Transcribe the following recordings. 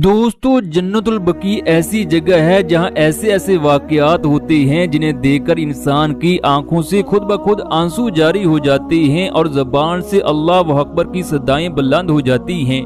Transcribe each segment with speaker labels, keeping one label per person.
Speaker 1: दोस्तों, जन्नतुल बकी ऐसी जगह है जहां ऐसे ऐसे वाकयात होते हैं जिन्हें देखकर इंसान की आंखों से खुद ब खुद आंसू जारी हो जाते हैं और जबान से अल्लाह अकबर की सदाएं बुलंद हो जाती हैं।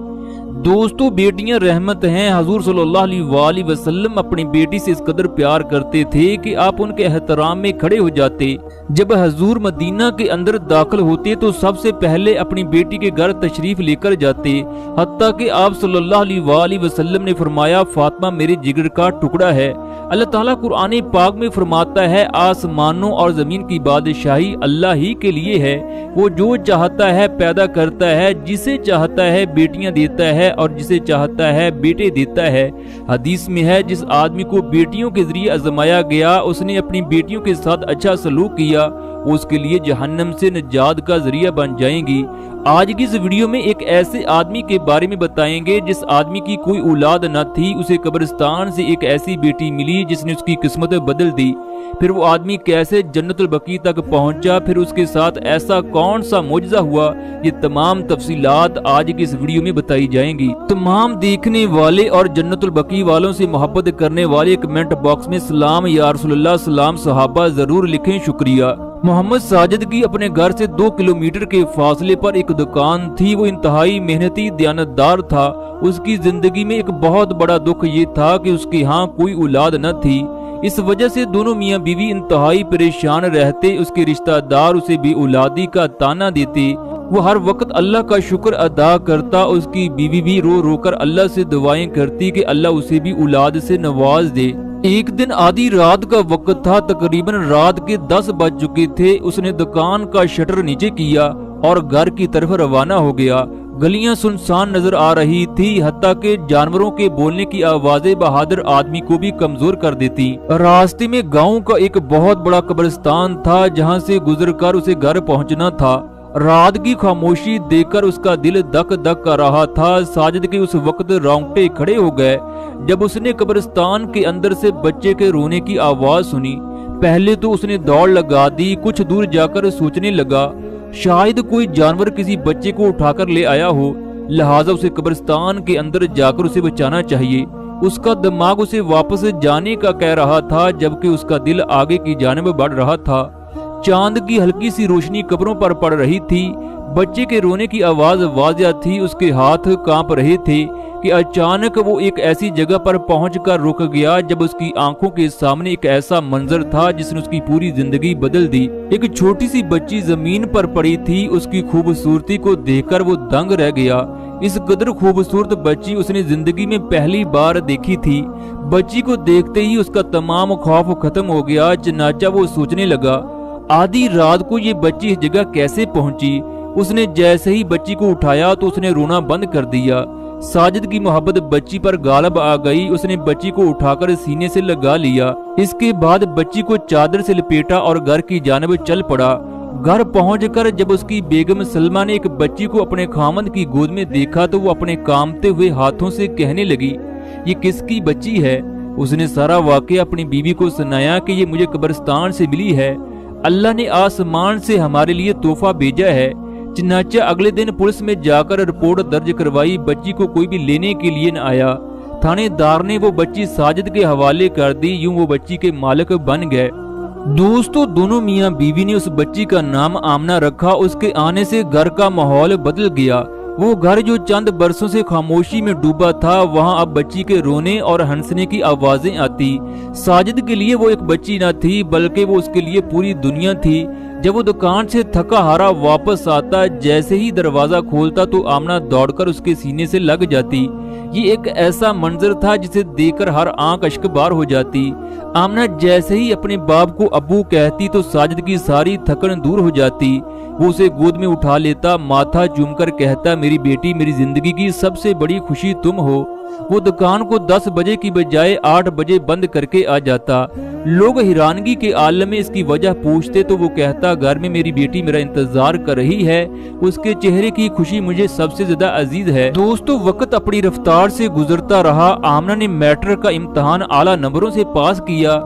Speaker 1: दोस्तों, बेटियां रहमत हैं। हुजूर सल्लल्लाहु अलैहि वसल्लम अपनी बेटी से इस कदर प्यार करते थे कि आप उनके एहतराम में खड़े हो जाते। जब हुजूर मदीना के अंदर दाखिल होते तो सबसे पहले अपनी बेटी के घर तशरीफ लेकर जाते। हत्ता कि आप सल्लल्लाहु अलैहि वसल्लम ने फरमाया, फातिमा मेरे जिगर का टुकड़ा है। अल्लाह ताला कुरान पाक में फरमाता है, आसमानों और जमीन की बादशाही अल्लाह ही के लिए है। वो जो चाहता है पैदा करता है, जिसे चाहता है बेटियां देता है और जिसे चाहता है बेटे देता है। हदीस में है, जिस आदमी को बेटियों के जरिए आजमाया गया, उसने अपनी बेटियों के साथ अच्छा सलूक किया, वो उसके लिए जहन्नम से निजात का जरिया बन जाएंगी। आज की इस वीडियो में एक ऐसे आदमी के बारे में बताएंगे जिस आदमी की कोई औलाद न थी, उसे कब्रिस्तान से एक ऐसी बेटी मिली जिसने उसकी किस्मत बदल दी। फिर वो आदमी कैसे जन्नतुल बकी तक पहुंचा, फिर उसके साथ ऐसा कौन सा मुजज़ा हुआ, ये तमाम तफसीलात आज की इस वीडियो में बताई जाएंगी। तमाम देखने वाले और जन्नतुल बकी वालों से मोहब्बत करने वाले कमेंट बॉक्स में सलाम या रसूलुल्लाह सलाम सहाबा जरूर लिखें, शुक्रिया। मोहम्मद साजिद की अपने घर से 2 किलोमीटर के फासले पर एक दुकान थी। वो इंतहाई मेहनती दयानतदार था। उसकी जिंदगी में एक बहुत बड़ा दुख ये था कि उसके यहाँ कोई औलाद न थी। इस वजह से दोनों मियाँ बीवी इंतहाई परेशान रहते। उसके रिश्तेदार उसे बेऔलादी का ताना देते। वो हर वक्त अल्लाह का शुक्र अदा करता। उसकी बीवी भी रो रो कर अल्लाह से दुआएं करती कि अल्लाह उसे भी औलाद से नवाज दे। एक दिन आधी रात का वक्त था, तकरीबन रात के 10 बज चुके थे। उसने दुकान का शटर नीचे किया और घर की तरफ रवाना हो गया। गलियां सुनसान नजर आ रही थी, हत्ता के जानवरों के बोलने की आवाजें बहादुर आदमी को भी कमजोर कर देती। रास्ते में गांव का एक बहुत बड़ा कब्रिस्तान था जहां से गुजरकर उसे घर पहुंचना था। रात की खामोशी देखकर उसका दिल धक धक कर रहा था। साजिद के उस वक्त रोंगटे खड़े हो गए जब उसने कब्रिस्तान के अंदर से बच्चे के रोने की आवाज सुनी। पहले तो उसने दौड़ लगा दी। कुछ दूर जाकर सोचने लगा, शायद कोई जानवर किसी बच्चे को उठाकर ले आया हो, लिहाजा उसे कब्रिस्तान के अंदर जाकर उसे बचाना चाहिए। उसका दिमाग उसे वापस जाने का कह रहा था, जबकि उसका दिल आगे की जानिब बढ़ रहा था। चांद की हल्की सी रोशनी कब्रों पर पड़ रही थी। बच्चे के रोने की आवाज वाज़िया थी। उसके हाथ कांप रहे थे कि अचानक वो एक ऐसी जगह पर पहुंचकर रुक गया जब उसकी आंखों के सामने एक ऐसा मंजर था जिसने उसकी पूरी जिंदगी बदल दी। एक छोटी सी बच्ची जमीन पर पड़ी थी। उसकी खूबसूरती को देखकर वो दंग रह गया। इस कदर खूबसूरत बच्ची उसने जिंदगी में पहली बार देखी थी। बच्ची को देखते ही उसका तमाम खौफ खत्म हो गया। चनाचा वो सोचने लगा, आधी रात को ये बच्ची इस जगह कैसे पहुंची। उसने जैसे ही बच्ची को उठाया तो उसने रोना बंद कर दिया। साजिद की मोहब्बत बच्ची पर गालब आ गई। उसने बच्ची को उठाकर सीने से लगा लिया। इसके बाद बच्ची को चादर से लपेटा और घर की जानिब चल पड़ा। घर पहुंचकर जब उसकी बेगम सलमा ने एक बच्ची को अपने खामद की गोद में देखा तो वो अपने कांपते हुए हाथों से कहने लगी, ये किसकी बच्ची है। उसने सारा वाकया अपनी बीवी को सुनाया कि ये मुझे कब्रिस्तान से मिली है। अल्लाह ने आसमान से हमारे लिए तोहफा भेजा है। चनाचा अगले दिन पुलिस में जाकर रिपोर्ट दर्ज करवाई। बच्ची को कोई भी लेने के लिए न आया। थानेदार ने वो बच्ची साजिद के हवाले कर दी। यूं वो बच्ची के मालिक बन गए। दोस्तों, दोनों मियाँ बीवी ने उस बच्ची का नाम आमना रखा। उसके आने से घर का माहौल बदल गया। वो घर जो चंद बरसों से खामोशी में डूबा था, वहाँ अब बच्ची के रोने और हंसने की आवाजें आती। साजिद के लिए वो एक बच्ची न थी, बल्कि वो उसके लिए पूरी दुनिया थी। जब वो दुकान से थका हारा वापस आता, जैसे ही दरवाजा खोलता तो आमना दौड़कर उसके सीने से लग जाती। ये एक ऐसा मंजर था जिसे देखकर हर आंख अश्कबार हो जाती। आमना जैसे ही अपने बाप को अब्बू कहती तो साजिद की सारी थकन दूर हो जाती। वो उसे गोद में उठा लेता, माथा चूमकर कहता, मेरी बेटी, मेरी जिंदगी की सबसे बड़ी खुशी तुम हो। वो दुकान को 10 बजे की बजाय 8 बजे बंद करके आ जाता। लोग हैरानगी के आलम में इसकी वजह पूछते तो वो कहता, घर में मेरी बेटी मेरा इंतजार कर रही है। उसके चेहरे की खुशी मुझे सबसे ज्यादा अजीज है। दोस्तों, वक्त अपनी रफ्तार से गुजरता रहा। आमना ने मैट्रिक का इम्तिहान आला नंबरों से पास किया।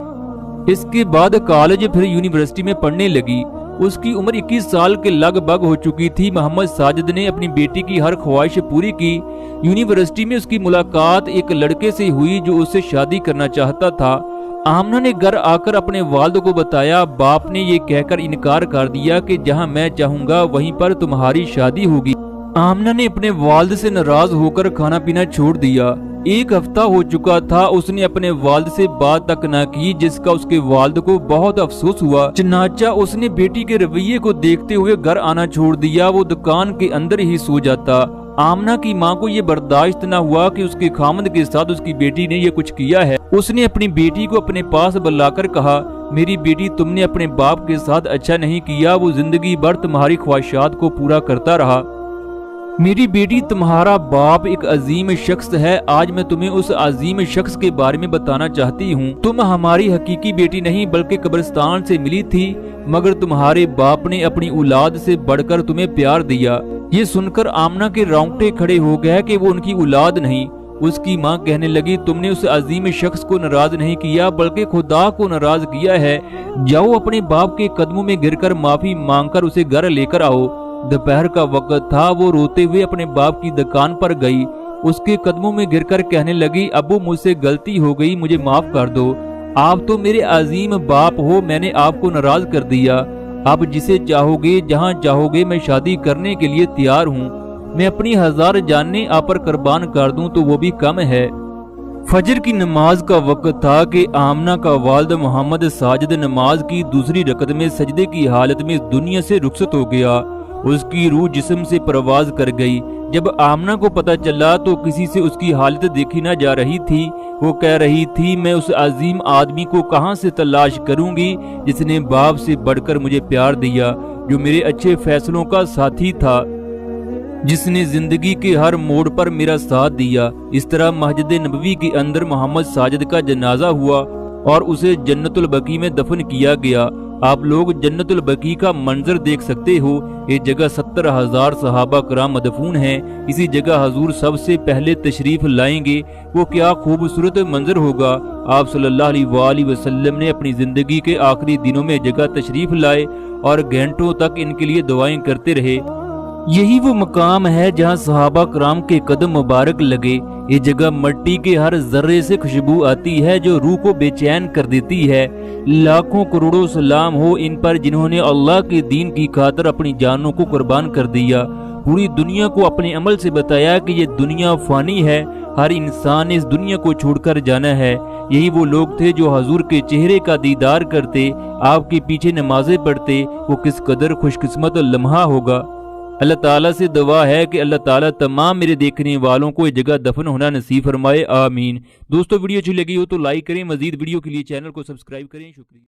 Speaker 1: इसके बाद कॉलेज फिर यूनिवर्सिटी में पढ़ने लगी। اس کی عمر 21 سال کے لگ بھگ ہو چکی تھی۔ محمد ساجد نے اپنی بیٹی کی ہر خواہش پوری کی۔ یونیورسٹی میں اس کی ملاقات ایک لڑکے سے ہوئی جو اس سے شادی کرنا چاہتا تھا۔ آمنہ نے گھر آ کر اپنے والد کو بتایا۔ باپ نے یہ کہہ کر انکار کر دیا کہ جہاں میں چاہوں گا وہیں پر تمہاری شادی ہوگی۔ آمنہ نے اپنے والد سے ناراض ہو کر کھانا پینا چھوڑ دیا۔ ایک ہفتہ ہو چکا تھا، اس نے اپنے والد سے بات تک نہ کی، جس کا اس کے والد کو بہت افسوس ہوا۔ چنانچہ اس نے بیٹی کے رویے کو دیکھتے ہوئے گھر آنا چھوڑ دیا۔ وہ دکان کے اندر ہی سو جاتا۔ آمنہ کی ماں کو یہ برداشت نہ ہوا کہ اس کے خامند کے ساتھ اس کی بیٹی نے یہ کچھ کیا ہے۔ اس نے اپنی بیٹی کو اپنے پاس بلا کر کہا، میری بیٹی، تم نے اپنے باپ کے ساتھ اچھا نہیں کیا، وہ زندگی بھر تمہاری خواہشات کو پورا کرتا رہا۔ میری بیٹی، تمہارا باپ ایک عظیم شخص ہے۔ آج میں تمہیں اس عظیم شخص کے بارے میں بتانا چاہتی ہوں۔ تم ہماری حقیقی بیٹی نہیں بلکہ قبرستان سے ملی تھی، مگر تمہارے باپ نے اپنی اولاد سے بڑھ کر تمہیں پیار دیا۔ یہ سن کر آمنہ کے رونگٹے کھڑے ہو گئے کہ وہ ان کی اولاد نہیں۔ اس کی ماں کہنے لگی، تم نے اس عظیم شخص کو ناراض نہیں کیا بلکہ خدا کو ناراض کیا ہے۔ جاؤ اپنے باپ کے قدموں میں گر کر معافی مانگ کر اسے گھر لے کر آؤ۔ دوپہر کا وقت تھا۔ وہ روتے ہوئے اپنے باپ کی دکان پر گئی۔ اس کے قدموں میں گر کر کہنے لگی، ابو، مجھ سے غلطی ہو گئی، مجھے معاف کر دو۔ آپ تو میرے عظیم باپ ہو، میں نے آپ کو ناراض کر دیا۔ آپ جسے چاہو گے، جہاں چاہو گے، میں شادی کرنے کے لیے تیار ہوں۔ میں اپنی 1000 جانیں آپ پر قربان کر دوں تو وہ بھی کم ہے۔ فجر کی نماز کا وقت تھا کہ آمنہ کا والد محمد ساجد نماز کی دوسری رکعت میں سجدے کی حالت میں اس دنیا سے رخصت ہو گیا۔ اس کی روح جسم سے پرواز کر گئی۔ جب آمنہ کو پتہ چلا تو کسی سے اس کی حالت دیکھی نہ جا رہی تھی۔ وہ کہہ رہی تھی، میں اس عظیم آدمی کو کہاں سے تلاش کروں گی جس نے باپ سے بڑھ کر مجھے پیار دیا، جو میرے اچھے فیصلوں کا ساتھی تھا، جس نے زندگی کے ہر موڑ پر میرا ساتھ دیا۔ اس طرح مسجد نبوی کے اندر محمد ساجد کا جنازہ ہوا اور اسے جنت البقیع میں دفن کیا گیا۔ آپ لوگ جنت البقیع کا منظر دیکھ سکتے ہو۔ یہ جگہ 70,000 صحابہ کرام مدفون ہیں۔ اسی جگہ حضور سب سے پہلے تشریف لائیں گے۔ وہ کیا خوبصورت منظر ہوگا۔ آپ صلی اللہ علیہ وآلہ وسلم نے اپنی زندگی کے آخری دنوں میں جگہ تشریف لائے اور گھنٹوں تک ان کے لیے دعائیں کرتے رہے۔ یہی وہ مقام ہے جہاں صحابہ کرام کے قدم مبارک لگے۔ یہ جگہ مٹی کے ہر ذرے سے خوشبو آتی ہے جو روح کو بے چین کر دیتی ہے۔ لاکھوں کروڑوں سلام ہو ان پر جنہوں نے اللہ کے دین کی خاطر اپنی جانوں کو قربان کر دیا۔ پوری دنیا کو اپنے عمل سے بتایا کہ یہ دنیا فانی ہے، ہر انسان نے اس دنیا کو چھوڑ کر جانا ہے۔ یہی وہ لوگ تھے جو حضور کے چہرے کا دیدار کرتے، آپ کے پیچھے نمازیں پڑھتے۔ وہ کس قدر خوش قسمت لمحہ ہوگا۔ اللہ تعالیٰ سے دعا ہے کہ اللہ تعالیٰ تمام میرے دیکھنے والوں کو یہ جگہ دفن ہونا نصیب فرمائے، آمین۔ دوستو، ویڈیو اچھی لگی ہو تو لائک کریں، مزید ویڈیو کے لیے چینل کو سبسکرائب کریں۔ شکریہ۔